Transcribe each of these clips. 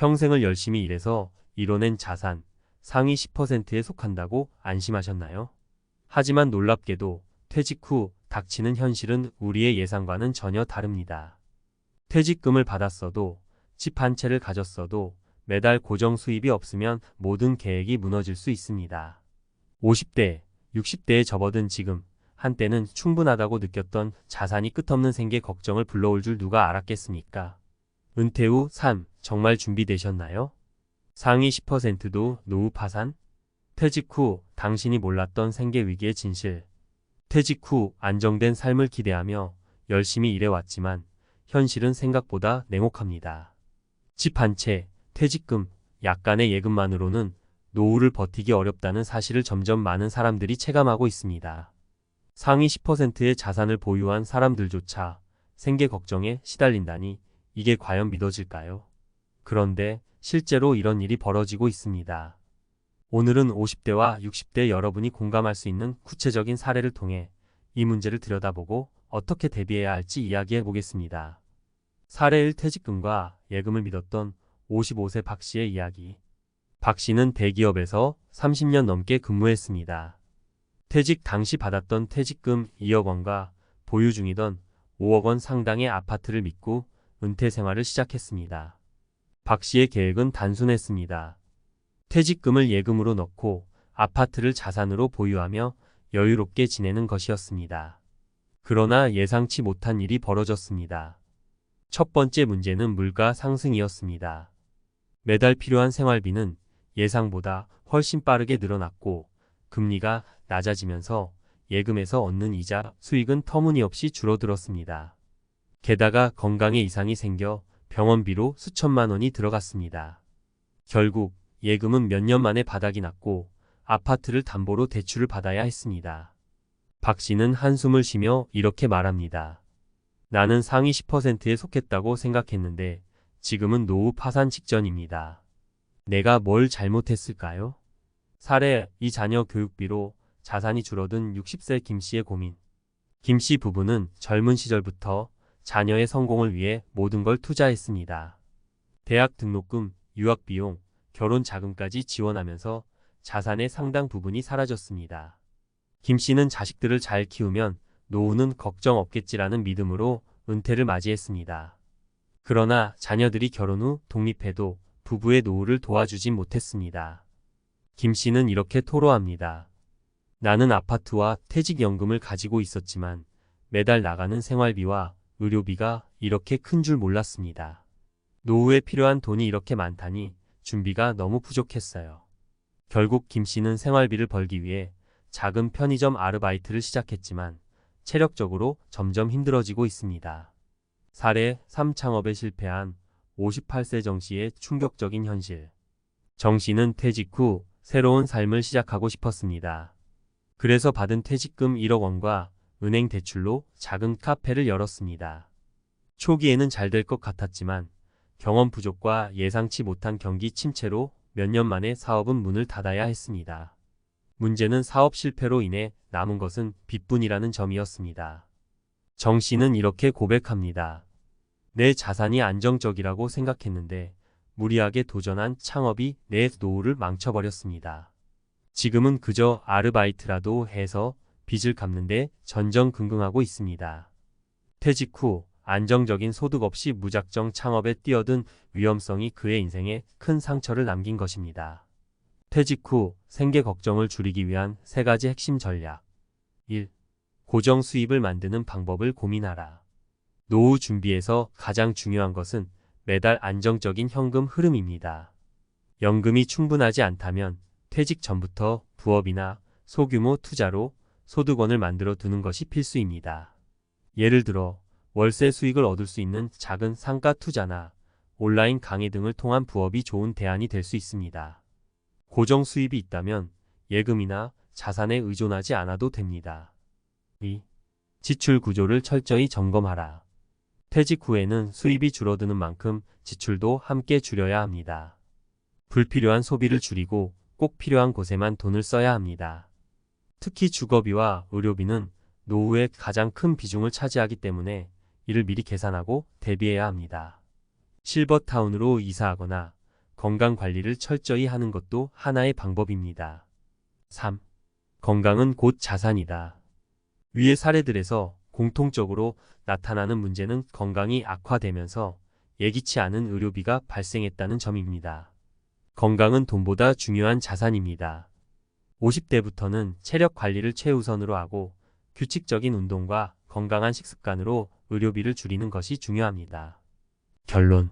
평생을 열심히 일해서 이뤄낸 자산 상위 10%에 속한다고 안심하셨나요? 하지만 놀랍게도 퇴직 후 닥치는 현실은 우리의 예상과는 전혀 다릅니다. 퇴직금을 받았어도, 집 한 채를 가졌어도 매달 고정 수입이 없으면 모든 계획이 무너질 수 있습니다. 50대, 60대에 접어든 지금, 한때는 충분하다고 느꼈던 자산이 끝없는 생계 걱정을 불러올 줄 누가 알았겠습니까? 은퇴 후 삶, 정말 준비되셨나요? 상위 10%도 노후 파산? 퇴직 후 당신이 몰랐던 생계 위기의 진실. 퇴직 후 안정된 삶을 기대하며 열심히 일해왔지만 현실은 생각보다 냉혹합니다. 집 한 채, 퇴직금, 약간의 예금만으로는 노후를 버티기 어렵다는 사실을 점점 많은 사람들이 체감하고 있습니다. 상위 10%의 자산을 보유한 사람들조차 생계 걱정에 시달린다니 이게 과연 믿어질까요? 그런데 실제로 이런 일이 벌어지고 있습니다. 오늘은 50대와 60대 여러분이 공감할 수 있는 구체적인 사례를 통해 이 문제를 들여다보고 어떻게 대비해야 할지 이야기해 보겠습니다. 사례 1. 퇴직금과 예금을 믿었던 55세 박 씨의 이야기. 박 씨는 대기업에서 30년 넘게 근무했습니다. 퇴직 당시 받았던 퇴직금 2억 원과 보유 중이던 5억 원 상당의 아파트를 믿고 은퇴 생활을 시작했습니다. 박 씨의 계획은 단순했습니다. 퇴직금을 예금으로 넣고 아파트를 자산으로 보유하며 여유롭게 지내는 것이었습니다. 그러나 예상치 못한 일이 벌어졌습니다. 첫 번째 문제는 물가 상승이었습니다. 매달 필요한 생활비는 예상보다 훨씬 빠르게 늘어났고 금리가 낮아지면서 예금에서 얻는 이자 수익은 터무니없이 줄어들었습니다. 게다가 건강에 이상이 생겨 병원비로 수천만 원이 들어갔습니다. 결국 예금은 몇 년 만에 바닥이 났고 아파트를 담보로 대출을 받아야 했습니다. 박 씨는 한숨을 쉬며 이렇게 말합니다. 나는 상위 10%에 속했다고 생각했는데 지금은 노후 파산 직전입니다. 내가 뭘 잘못했을까요? 사례 2. 자녀 교육비로 자산이 줄어든 60세 김 씨의 고민. 김 씨 부부는 젊은 시절부터 자녀의 성공을 위해 모든 걸 투자했습니다. 대학 등록금, 유학비용, 결혼 자금까지 지원하면서 자산의 상당 부분이 사라졌습니다. 김 씨는 자식들을 잘 키우면 노후는 걱정 없겠지라는 믿음으로 은퇴를 맞이했습니다. 그러나 자녀들이 결혼 후 독립해도 부부의 노후를 도와주진 못했습니다. 김 씨는 이렇게 토로합니다. 나는 아파트와 퇴직연금을 가지고 있었지만 매달 나가는 생활비와 의료비가 이렇게 큰 줄 몰랐습니다. 노후에 필요한 돈이 이렇게 많다니 준비가 너무 부족했어요. 결국 김 씨는 생활비를 벌기 위해 작은 편의점 아르바이트를 시작했지만 체력적으로 점점 힘들어지고 있습니다. 사례 3. 창업에 실패한 58세 정 씨의 충격적인 현실. 정 씨는 퇴직 후 새로운 삶을 시작하고 싶었습니다. 그래서 받은 퇴직금 1억 원과 은행 대출로 작은 카페를 열었습니다. 초기에는 잘 될 것 같았지만 경험 부족과 예상치 못한 경기 침체로 몇 년 만에 사업은 문을 닫아야 했습니다. 문제는 사업 실패로 인해 남은 것은 빚뿐이라는 점이었습니다. 정 씨는 이렇게 고백합니다. 내 자산이 안정적이라고 생각했는데 무리하게 도전한 창업이 내 노후를 망쳐버렸습니다. 지금은 그저 아르바이트라도 해서 빚을 갚는데 전전긍긍하고 있습니다. 퇴직 후 안정적인 소득 없이 무작정 창업에 뛰어든 위험성이 그의 인생에 큰 상처를 남긴 것입니다. 퇴직 후 생계 걱정을 줄이기 위한 3가지 핵심 전략. 1. 고정 수입을 만드는 방법을 고민하라. 노후 준비에서 가장 중요한 것은 매달 안정적인 현금 흐름입니다. 연금이 충분하지 않다면 퇴직 전부터 부업이나 소규모 투자로 소득원을 만들어 두는 것이 필수입니다. 예를 들어 월세 수익을 얻을 수 있는 작은 상가 투자나 온라인 강의 등을 통한 부업이 좋은 대안이 될 수 있습니다. 고정 수입이 있다면 예금이나 자산에 의존하지 않아도 됩니다. 2. 지출 구조를 철저히 점검하라. 퇴직 후에는 수입이 줄어드는 만큼 지출도 함께 줄여야 합니다. 불필요한 소비를 줄이고 꼭 필요한 곳에만 돈을 써야 합니다. 특히 주거비와 의료비는 노후에 가장 큰 비중을 차지하기 때문에 이를 미리 계산하고 대비해야 합니다. 실버타운으로 이사하거나 건강 관리를 철저히 하는 것도 하나의 방법입니다. 3. 건강은 곧 자산이다. 위의 사례들에서 공통적으로 나타나는 문제는 건강이 악화되면서 예기치 않은 의료비가 발생했다는 점입니다. 건강은 돈보다 중요한 자산입니다. 50대부터는 체력 관리를 최우선으로 하고 규칙적인 운동과 건강한 식습관으로 의료비를 줄이는 것이 중요합니다. 결론.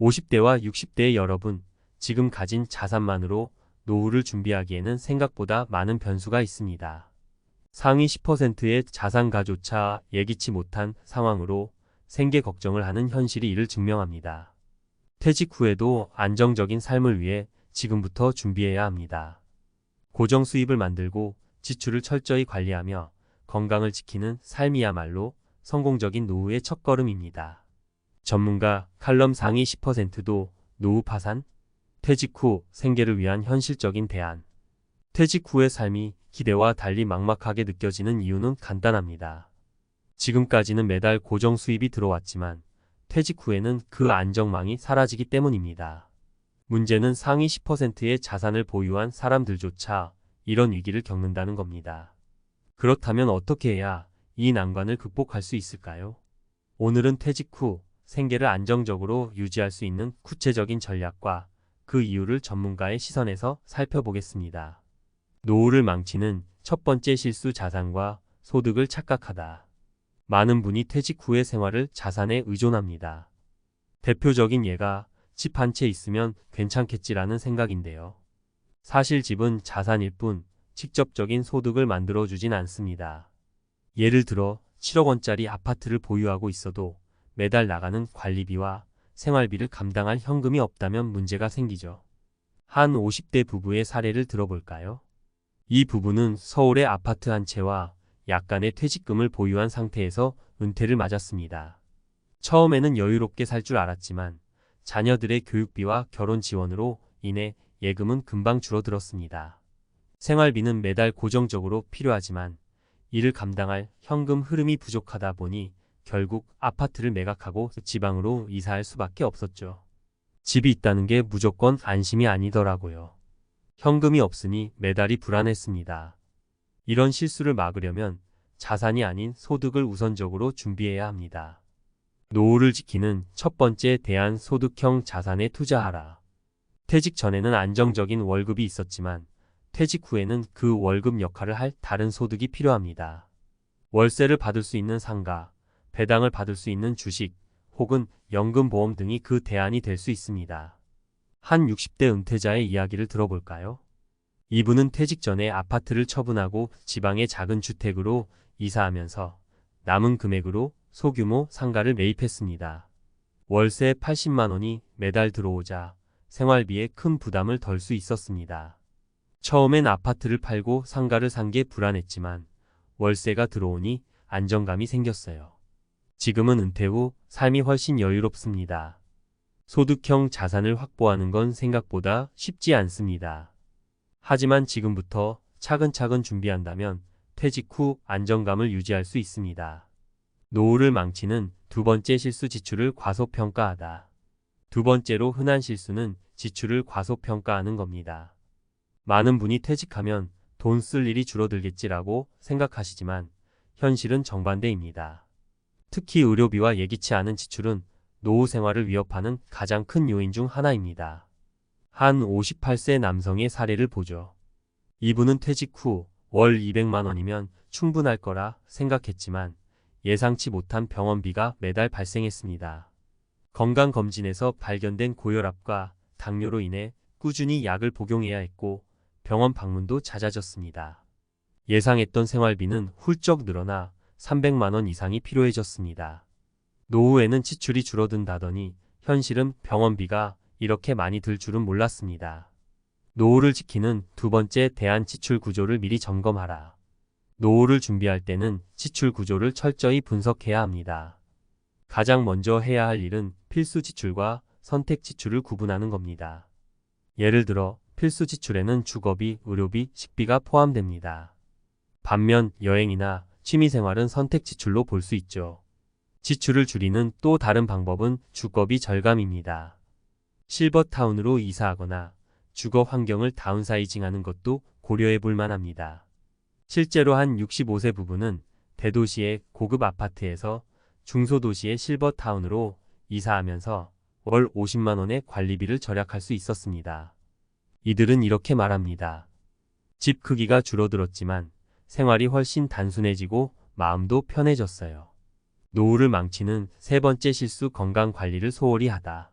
50대와 60대의 여러분, 지금 가진 자산만으로 노후를 준비하기에는 생각보다 많은 변수가 있습니다. 상위 10%의 자산가조차 예기치 못한 상황으로 생계 걱정을 하는 현실이 이를 증명합니다. 퇴직 후에도 안정적인 삶을 위해 지금부터 준비해야 합니다. 고정 수입을 만들고 지출을 철저히 관리하며 건강을 지키는 삶이야말로 성공적인 노후의 첫걸음입니다. 전문가 칼럼 상위 10%도 노후 파산? 퇴직 후 생계를 위한 현실적인 대안. 퇴직 후의 삶이 기대와 달리 막막하게 느껴지는 이유는 간단합니다. 지금까지는 매달 고정 수입이 들어왔지만 퇴직 후에는 그 안정망이 사라지기 때문입니다. 문제는 상위 10%의 자산을 보유한 사람들조차 이런 위기를 겪는다는 겁니다. 그렇다면 어떻게 해야 이 난관을 극복할 수 있을까요? 오늘은 퇴직 후 생계를 안정적으로 유지할 수 있는 구체적인 전략과 그 이유를 전문가의 시선에서 살펴보겠습니다. 노후를 망치는 첫 번째 실수 자산과 소득을 착각하다. 많은 분이 퇴직 후의 생활을 자산에 의존합니다. 대표적인 예가 집 한 채 있으면 괜찮겠지라는 생각인데요. 사실 집은 자산일 뿐 직접적인 소득을 만들어주진 않습니다. 예를 들어 7억 원짜리 아파트를 보유하고 있어도 매달 나가는 관리비와 생활비를 감당할 현금이 없다면 문제가 생기죠. 한 50대 부부의 사례를 들어볼까요? 이 부부는 서울의 아파트 한 채와 약간의 퇴직금을 보유한 상태에서 은퇴를 맞았습니다. 처음에는 여유롭게 살 줄 알았지만 자녀들의 교육비와 결혼 지원으로 인해 예금은 금방 줄어들었습니다. 생활비는 매달 고정적으로 필요하지만 이를 감당할 현금 흐름이 부족하다 보니 결국 아파트를 매각하고 지방으로 이사할 수밖에 없었죠. 집이 있다는 게 무조건 안심이 아니더라고요. 현금이 없으니 매달이 불안했습니다. 이런 실수를 막으려면 자산이 아닌 소득을 우선적으로 준비해야 합니다. 노후를 지키는 첫 번째 대안 소득형 자산에 투자하라. 퇴직 전에는 안정적인 월급이 있었지만 퇴직 후에는 그 월급 역할을 할 다른 소득이 필요합니다. 월세를 받을 수 있는 상가, 배당을 받을 수 있는 주식, 혹은 연금보험 등이 그 대안이 될 수 있습니다. 한 60대 은퇴자의 이야기를 들어볼까요? 이분은 퇴직 전에 아파트를 처분하고 지방의 작은 주택으로 이사하면서 남은 금액으로 소규모 상가를 매입했습니다. 월세 80만 원이 매달 들어오자 생활비에 큰 부담을 덜 수 있었습니다. 처음엔 아파트를 팔고 상가를 산 게 불안했지만 월세가 들어오니 안정감이 생겼어요. 지금은 은퇴 후 삶이 훨씬 여유롭습니다. 소득형 자산을 확보하는 건 생각보다 쉽지 않습니다. 하지만 지금부터 차근차근 준비한다면 퇴직 후 안정감을 유지할 수 있습니다. 노후를 망치는 두 번째 실수 지출을 과소평가하다. 두 번째로 흔한 실수는 지출을 과소평가하는 겁니다. 많은 분이 퇴직하면 돈 쓸 일이 줄어들겠지라고 생각하시지만 현실은 정반대입니다. 특히 의료비와 예기치 않은 지출은 노후 생활을 위협하는 가장 큰 요인 중 하나입니다. 한 58세 남성의 사례를 보죠. 이분은 퇴직 후 월 200만 원이면 충분할 거라 생각했지만 예상치 못한 병원비가 매달 발생했습니다. 건강검진에서 발견된 고혈압과 당뇨로 인해 꾸준히 약을 복용해야 했고 병원 방문도 잦아졌습니다. 예상했던 생활비는 훌쩍 늘어나 300만 원 이상이 필요해졌습니다. 노후에는 지출이 줄어든다더니 현실은 병원비가 이렇게 많이 들 줄은 몰랐습니다. 노후를 지키는 두 번째 대안 지출 구조를 미리 점검하라. 노후를 준비할 때는 지출 구조를 철저히 분석해야 합니다. 가장 먼저 해야 할 일은 필수 지출과 선택 지출을 구분하는 겁니다. 예를 들어 필수 지출에는 주거비, 의료비, 식비가 포함됩니다. 반면 여행이나 취미생활은 선택 지출로 볼 수 있죠. 지출을 줄이는 또 다른 방법은 주거비 절감입니다. 실버타운으로 이사하거나 주거 환경을 다운사이징하는 것도 고려해 볼 만합니다. 실제로 한 65세 부부는 대도시의 고급 아파트에서 중소도시의 실버타운으로 이사하면서 월 50만 원의 관리비를 절약할 수 있었습니다. 이들은 이렇게 말합니다. 집 크기가 줄어들었지만 생활이 훨씬 단순해지고 마음도 편해졌어요. 노후를 망치는 세 번째 실수, 건강 관리를 소홀히 하다.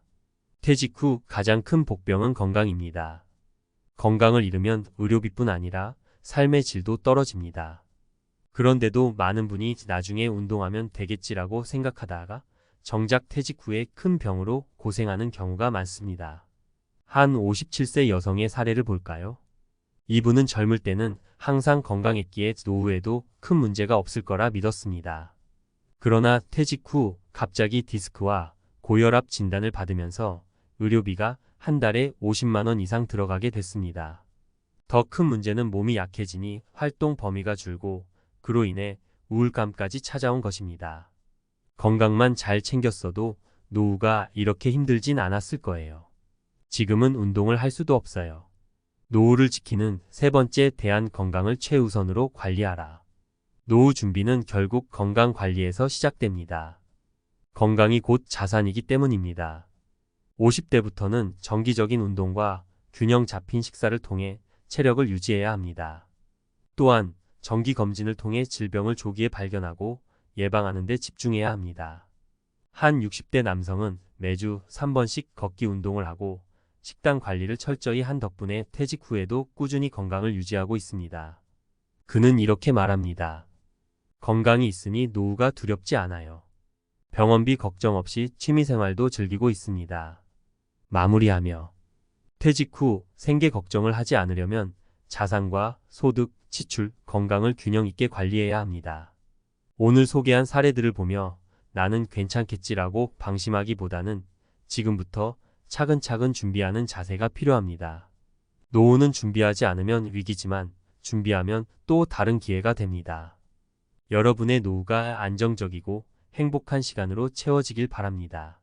퇴직 후 가장 큰 복병은 건강입니다. 건강을 잃으면 의료비뿐 아니라 삶의 질도 떨어집니다. 그런데도 많은 분이 나중에 운동하면 되겠지라고 생각하다가 정작 퇴직 후에 큰 병으로 고생하는 경우가 많습니다. 한 57세 여성의 사례를 볼까요? 이분은 젊을 때는 항상 건강했기에 노후에도 큰 문제가 없을 거라 믿었습니다. 그러나 퇴직 후 갑자기 디스크와 고혈압 진단을 받으면서 의료비가 한 달에 50만 원 이상 들어가게 됐습니다. 더 큰 문제는 몸이 약해지니 활동 범위가 줄고 그로 인해 우울감까지 찾아온 것입니다. 건강만 잘 챙겼어도 노후가 이렇게 힘들진 않았을 거예요. 지금은 운동을 할 수도 없어요. 노후를 지키는 세 번째 대안, 건강을 최우선으로 관리하라. 노후 준비는 결국 건강 관리에서 시작됩니다. 건강이 곧 자산이기 때문입니다. 50대부터는 정기적인 운동과 균형 잡힌 식사를 통해 체력을 유지해야 합니다. 또한 정기검진을 통해 질병을 조기에 발견하고 예방하는 데 집중해야 합니다. 한 60대 남성은 매주 3번씩 걷기 운동을 하고 식단 관리를 철저히 한 덕분에 퇴직 후에도 꾸준히 건강을 유지하고 있습니다. 그는 이렇게 말합니다. 건강이 있으니 노후가 두렵지 않아요. 병원비 걱정 없이 취미생활도 즐기고 있습니다. 마무리하며 퇴직 후 생계 걱정을 하지 않으려면 자산과 소득, 지출, 건강을 균형 있게 관리해야 합니다. 오늘 소개한 사례들을 보며 나는 괜찮겠지라고 방심하기보다는 지금부터 차근차근 준비하는 자세가 필요합니다. 노후는 준비하지 않으면 위기지만 준비하면 또 다른 기회가 됩니다. 여러분의 노후가 안정적이고 행복한 시간으로 채워지길 바랍니다.